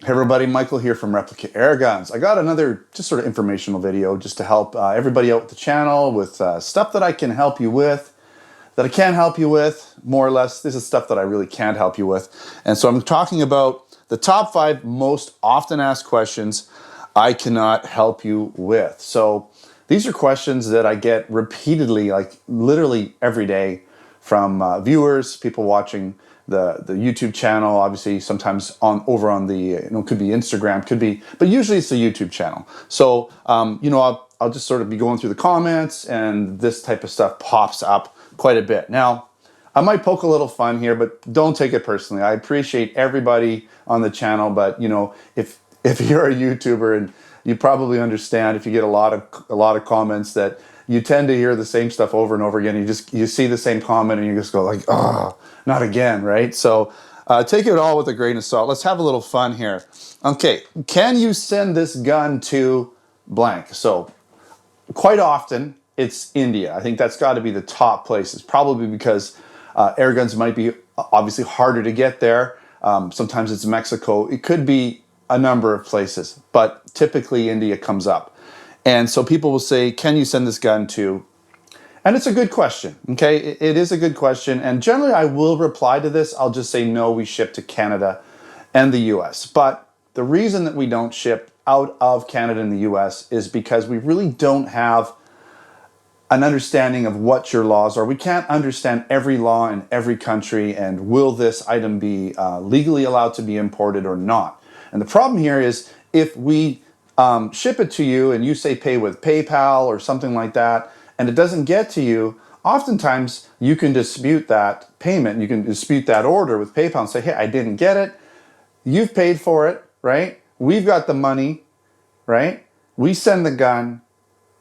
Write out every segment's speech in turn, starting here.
Hey everybody, Michael here from Replica Airguns. I got another just sort of informational video just to help everybody out with the channel with stuff that I can help you with, that I can help you with, more or less. This is stuff that I really can't help you with. And so I'm talking about the top 5 most often asked questions I cannot help you with. So these are questions that I get repeatedly, like literally every day from viewers, people watching the YouTube channel, obviously sometimes over on the, could be Instagram, could be, but usually it's the YouTube channel. So, I'll just sort of be going through the comments and this type of stuff pops up quite a bit. Now, I might poke a little fun here, but don't take it personally. I appreciate everybody on the channel, but if you're a YouTuber, and you probably understand if you get a lot of comments that you tend to hear the same stuff over and over again. You see the same comment and you just go like, oh, not again, right? So take it all with a grain of salt. Let's have a little fun here. Okay, can you send this gun to blank? So quite often it's India. I think that's got to be the top place. It's probably because air guns might be obviously harder to get there. Sometimes it's Mexico. It could be a number of places, but typically India comes up. And so people will say, can you send this gun to? And it's a good question, okay? It is a good question. And generally I will reply to this. I'll just say, no, we ship to Canada and the US. But the reason that we don't ship out of Canada and the US is because we really don't have an understanding of what your laws are. We can't understand every law in every country and will this item be legally allowed to be imported or not. And the problem here is if we ship it to you and you say pay with PayPal or something like that, and it doesn't get to you, oftentimes you can dispute that payment. You can dispute that order with PayPal and say, hey, I didn't get it. You've paid for it, right? We've got the money, right? We send the gun.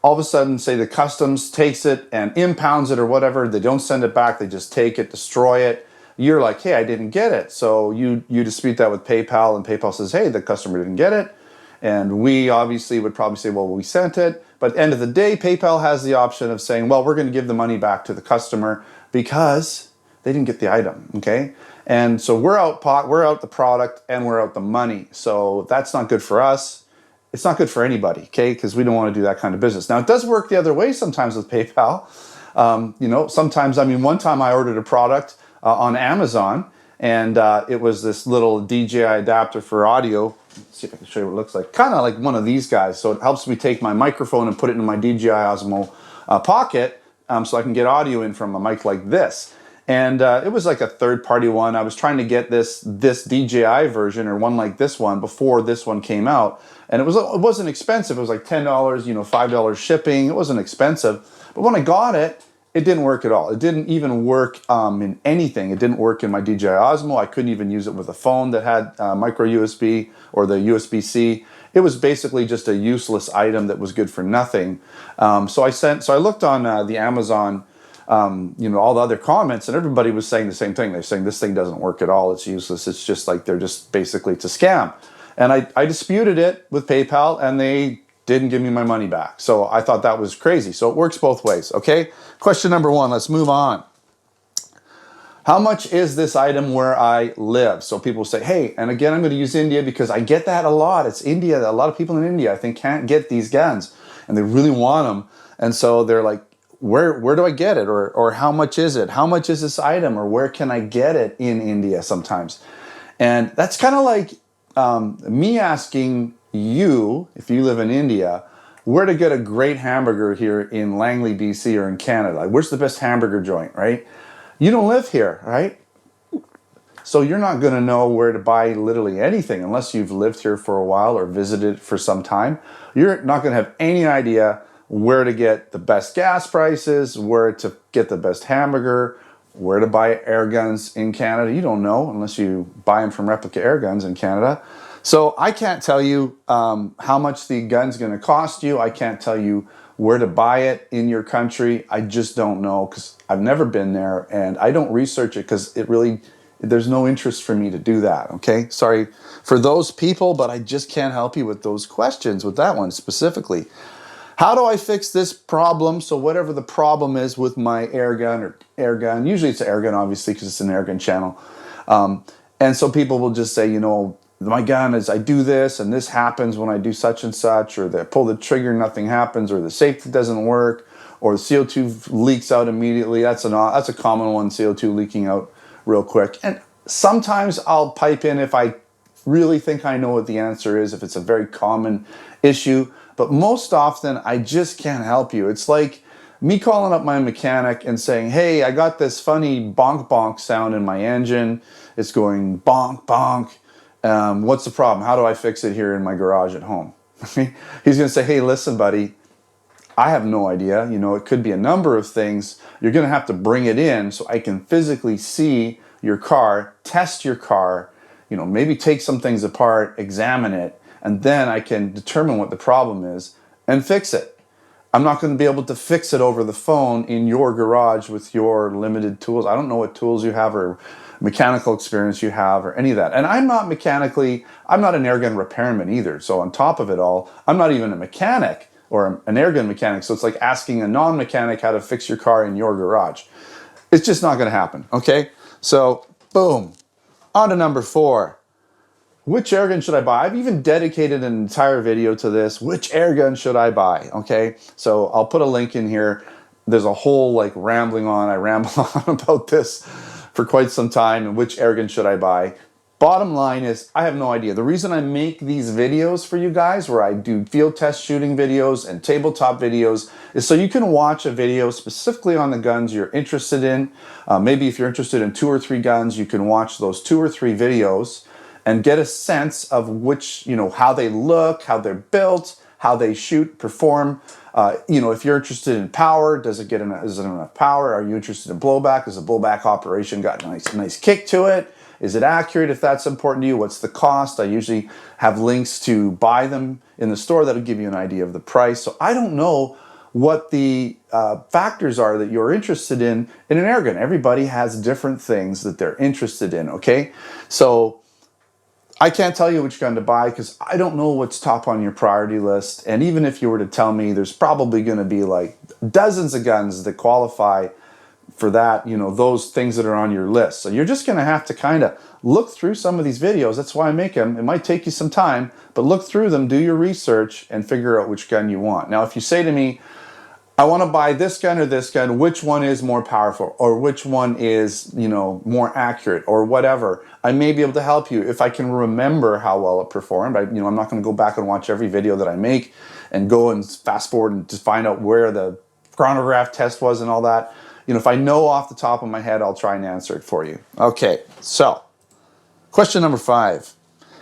All of a sudden, say the customs takes it and impounds it or whatever. They don't send it back. They just take it, destroy it. You're like, hey, I didn't get it. So you dispute that with PayPal, and PayPal says, hey, the customer didn't get it. And we obviously would probably say, well, we sent it. But at the end of the day, PayPal has the option of saying, well, we're going to give the money back to the customer because they didn't get the item, okay? And so we're out the product and we're out the money. So that's not good for us. It's not good for anybody, okay? Because we don't want to do that kind of business. Now, it does work the other way sometimes with PayPal. Sometimes, one time I ordered a product on Amazon, and it was this little DJI adapter for audio. Let's see if I can show you what it looks like. Kind of like one of these guys. So it helps me take my microphone and put it in my DJI Osmo pocket so I can get audio in from a mic like this. And it was like a third-party one. I was trying to get this DJI version or one like this one before this one came out. And it wasn't expensive. It was like $10, $5 shipping. It wasn't expensive. But when I got it, it didn't work at all. It didn't even work in anything. It didn't work in my DJI Osmo. I couldn't even use it with a phone that had micro USB or the USB-C. It was basically just a useless item that was good for nothing. So I looked on the Amazon, all the other comments, and everybody was saying the same thing. They're saying this thing doesn't work at all. It's useless. It's just like basically it's a scam. And I disputed it with PayPal, and they didn't give me my money back. So I thought that was crazy. So it works both ways, okay? Question number 1, let's move on. How much is this item where I live? So people say, hey, and again, I'm going to use India because I get that a lot. It's India. A lot of people in India, I think, can't get these guns, and they really want them. And so they're like, where do I get it? Or how much is it? How much is this item? Or where can I get it in India sometimes? And that's kind of like me asking you, if you live in India, where to get a great hamburger here in Langley, BC, or in Canada. Like, where's the best hamburger joint, right? You don't live here, right? So you're not going to know where to buy literally anything unless you've lived here for a while or visited for some time. You're not going to have any idea where to get the best gas prices, where to get the best hamburger, where to buy air guns in Canada. You don't know unless you buy them from Replica Airguns in Canada. So I can't tell you how much the gun's going to cost you. I can't tell you where to buy it in your country. I just don't know because I've never been there, and I don't research it because there's no interest for me to do that, okay? Sorry for those people, but I just can't help you with those questions, with that one specifically. How do I fix this problem? So whatever the problem is with my air gun, usually it's an air gun, obviously, because it's an air gun channel. And so people will just say, my gun is, I do this and this happens when I do such and such, or they pull the trigger, nothing happens, or the safety doesn't work, or the CO2 leaks out immediately. That's a common one, CO2 leaking out real quick. And sometimes I'll pipe in if I really think I know what the answer is, if it's a very common issue. But most often, I just can't help you. It's like me calling up my mechanic and saying, hey, I got this funny bonk bonk sound in my engine. It's going bonk bonk. What's the problem? How do I fix it here in my garage at home? He's going to say, hey, listen, buddy, I have no idea. You know, it could be a number of things. You're going to have to bring it in so I can physically see your car, test your car, you know, maybe take some things apart, examine it, and then I can determine what the problem is and fix it. I'm not going to be able to fix it over the phone in your garage with your limited tools. I don't know what tools you have or mechanical experience you have or any of that. And I'm not an airgun repairman either. So on top of it all, I'm not even a mechanic or an airgun mechanic. So it's like asking a non-mechanic how to fix your car in your garage. It's just not going to happen. Okay. So boom, on to number 4. Which airgun should I buy? I've even dedicated an entire video to this. Which airgun should I buy? Okay. So I'll put a link in here. There's a whole like I ramble on about this for quite some time, and which airgun should I buy? Bottom line is, I have no idea. The reason I make these videos for you guys, where I do field test shooting videos and tabletop videos, is so you can watch a video specifically on the guns you're interested in. Maybe if you're interested in 2 or 3 guns, you can watch those 2 or 3 videos and get a sense of which, you know, how they look, how they're built, how they shoot, perform. You know, if you're interested in power, is it enough power? Are you interested in blowback? Is the blowback operation got a nice kick to it? Is it accurate if that's important to you? What's the cost? I usually have links to buy them in the store that'll give you an idea of the price. So I don't know what the factors are that you're interested in an airgun. Everybody has different things that they're interested in, okay? So I can't tell you which gun to buy because I don't know what's top on your priority list. And even if you were to tell me, there's probably going to be like dozens of guns that qualify for that, you know, those things that are on your list. So you're just going to have to kind of look through some of these videos. That's why I make them. It might take you some time, but look through them, do your research, and figure out which gun you want. Now, if you say to me, I want to buy this gun or this gun, which one is more powerful or which one is, you know, more accurate or whatever, I may be able to help you if I can remember how well it performed. I'm not going to go back and watch every video that I make and go and fast forward and just find out where the chronograph test was and all that. You know, if I know off the top of my head, I'll try and answer it for you. Okay, so question number 5.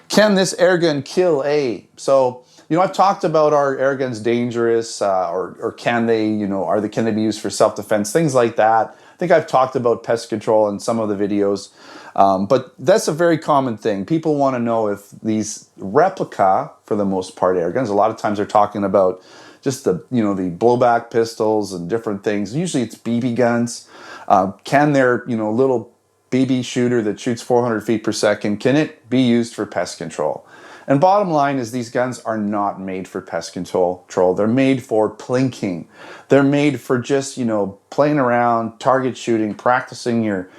Can this airgun kill A? So, you know, I've talked about, are airguns dangerous, or can they, you know, can they be used for self-defense, things like that. I think I've talked about pest control in some of the videos, but that's a very common thing. People want to know if these replica, for the most part, airguns, a lot of times they're talking about just the, you know, the blowback pistols and different things. Usually it's BB guns. Can their, you know, little BB shooter that shoots 400 feet per second, can it be used for pest control? And bottom line is, these guns are not made for pest control. They're made for plinking. They're made for just, you know, playing around, target shooting, practicing your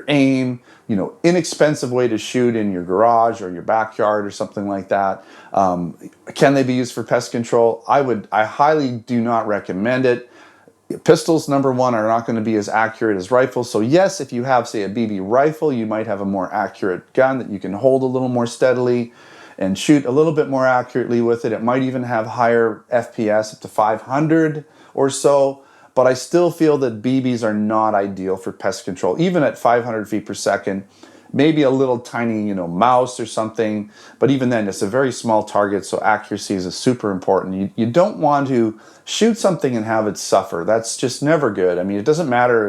aim, you know, inexpensive way to shoot in your garage or your backyard or something like that. Can they be used for pest control? I highly do not recommend it. Pistols, number one, are not going to be as accurate as rifles. So yes, if you have, say, a BB rifle, you might have a more accurate gun that you can hold a little more steadily and shoot a little bit more accurately with it. It might even have higher FPS, up to 500 or so, but I still feel that BBs are not ideal for pest control, even at 500 feet per second. Maybe a little tiny, you know, mouse or something, but even then, it's a very small target, so accuracy is super important. You don't want to shoot something and have it suffer. That's just never good. I mean, it doesn't matter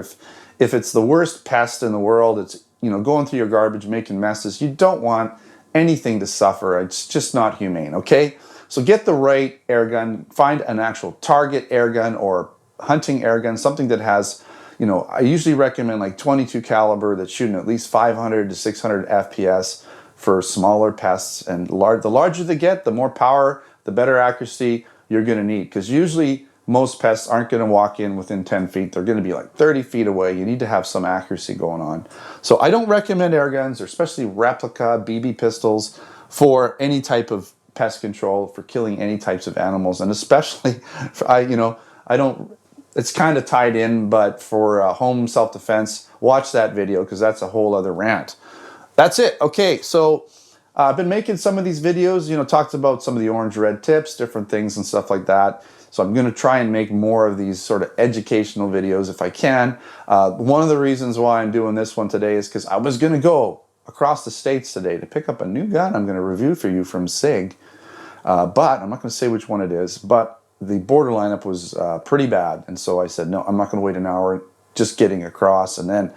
if it's the worst pest in the world, it's, you know, going through your garbage, making messes. You don't want anything to suffer. It's just not humane, okay? So get the right airgun, find an actual target airgun or hunting airgun, something that has, you know, I usually recommend like 22 caliber that's shooting at least 500 to 600 FPS for smaller pests. And the larger they get, the more power, the better accuracy you're going to need. Because usually most pests aren't going to walk in within 10 feet. They're going to be like 30 feet away. You need to have some accuracy going on. So I don't recommend air guns, or especially replica BB pistols, for any type of pest control, for killing any types of animals, and especially, I don't. It's kind of tied in, but for home self-defense, watch that video because that's a whole other rant. That's it. Okay, so I've been making some of these videos, talked about some of the orange-red tips, different things and stuff like that. So I'm going to try and make more of these sort of educational videos if I can. One of the reasons why I'm doing this one today is because I was going to go across the states today to pick up a new gun I'm going to review for you from SIG. But I'm not going to say which one it is, but the border lineup was pretty bad. And so I said, no, I'm not going to wait an hour just getting across. And then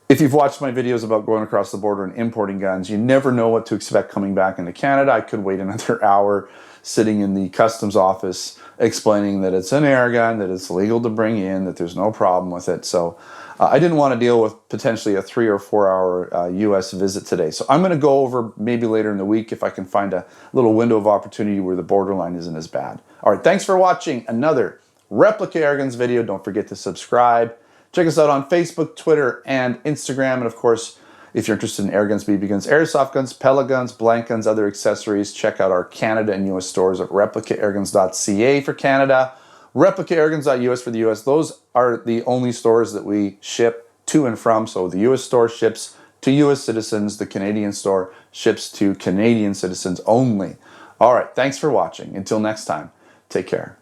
if you've watched my videos about going across the border and importing guns, you never know what to expect coming back into Canada. I could wait another hour sitting in the customs office explaining that it's an air gun, that it's legal to bring in, that there's no problem with it. So I didn't want to deal with potentially a 3 or 4 hour US visit today. So I'm going to go over maybe later in the week if I can find a little window of opportunity where the borderline isn't as bad. All right, thanks for watching another Replica Airguns video. Don't forget to subscribe. Check us out on Facebook, Twitter, and Instagram. And of course, if you're interested in air guns, BB guns, airsoft guns, pellet guns, blank guns, other accessories, check out our Canada and US stores at replicaairguns.ca for Canada, replicaairguns.us for the US. Those are the only stores that we ship to and from. So the US store ships to US citizens. The Canadian store ships to Canadian citizens only. All right, thanks for watching. Until next time, take care.